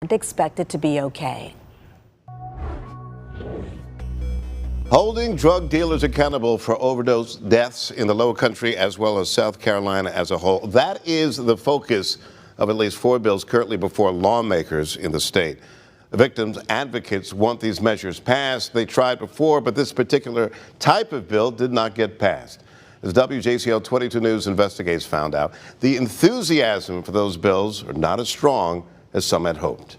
expect it to be okay. Holding drug dealers accountable for overdose deaths in the Low Country as well as South Carolina as a whole. That is the focus of at least 4 bills currently before lawmakers in the state. Victims advocates want these measures passed. They tried before, but this particular type of bill did not get passed. As WJCL 22 News investigates found out, the enthusiasm for those bills are not as strong as some had hoped.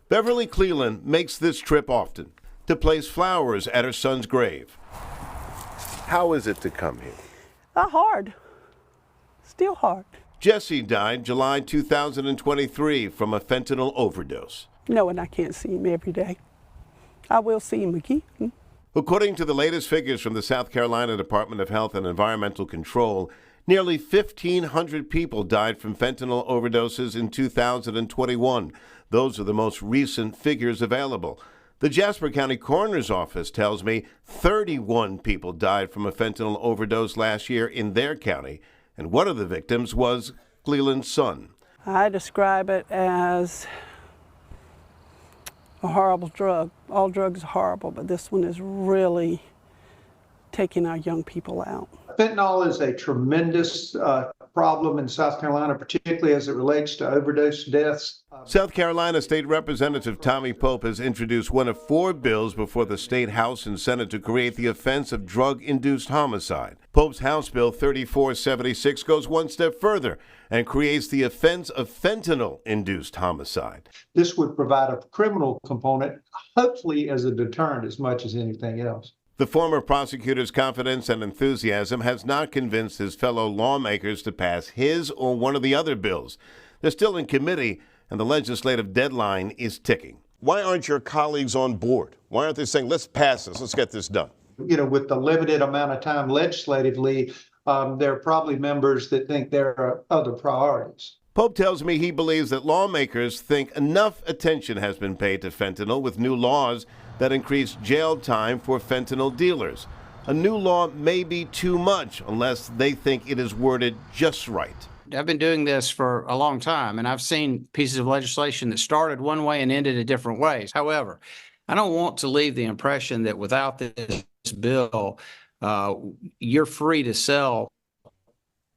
Beverly Cleland makes this trip often to place flowers at her son's grave. How is it to come here? Hard. Still hard. Jesse died July 2023 from a fentanyl overdose. Knowing I can't see him every day. I will see him again. According to the latest figures from the South Carolina Department of Health and Environmental Control, nearly 1,500 people died from fentanyl overdoses in 2021. Those are the most recent figures available. The Jasper County Coroner's Office tells me 31 people died from a fentanyl overdose last year in their county, and one of the victims was Cleland's son. I describe it as a horrible drug. All drugs are horrible, but this one is really taking our young people out. Fentanyl is a tremendous problem in South Carolina, particularly as it relates to overdose deaths. South Carolina State Representative Tommy Pope has introduced one of 4 bills before the State House and Senate to create the offense of drug-induced homicide. Pope's House Bill 3476 goes one step further and creates the offense of fentanyl-induced homicide. This would provide a criminal component, hopefully as a deterrent as much as anything else. The former prosecutor's confidence and enthusiasm has not convinced his fellow lawmakers to pass his or one of the other bills. They're still in committee, and the legislative deadline is ticking. Why aren't your colleagues on board? Why aren't they saying, let's pass this, let's get this done? You know, with the limited amount of time legislatively, there are probably members that think there are other priorities. Pope tells me he believes that lawmakers think enough attention has been paid to fentanyl with new laws that increase jail time for fentanyl dealers. A new law may be too much unless they think it is worded just right. I've been doing this for a long time, and I've seen pieces of legislation that started one way and ended in different ways. However, I don't want to leave the impression that without this bill, you're free to sell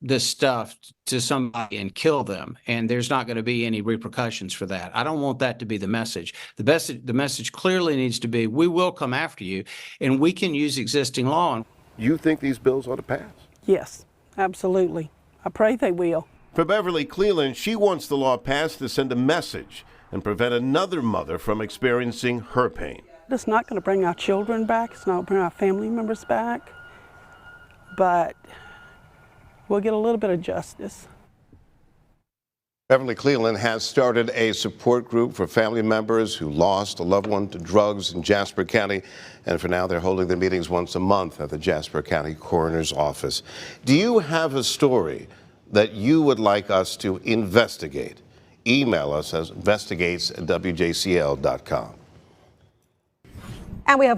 this stuff to somebody and kill them, and there's not going to be any repercussions for that. I don't want that to be the message. The message clearly needs to be, we will come after you, and we can use existing law. You think these bills ought to pass? Yes, absolutely. I pray they will. For Beverly Cleland, she wants the law passed to send a message and prevent another mother from experiencing her pain. It's not going to bring our children back. It's not going to bring our family members back. But we'll get a little bit of justice. Beverly Cleland has started a support group for family members who lost a loved one to drugs in Jasper County. And for now, they're holding their meetings once a month at the Jasper County Coroner's Office. Do you have a story that you would like us to investigate? Email us at investigates@wjcl.com. And we have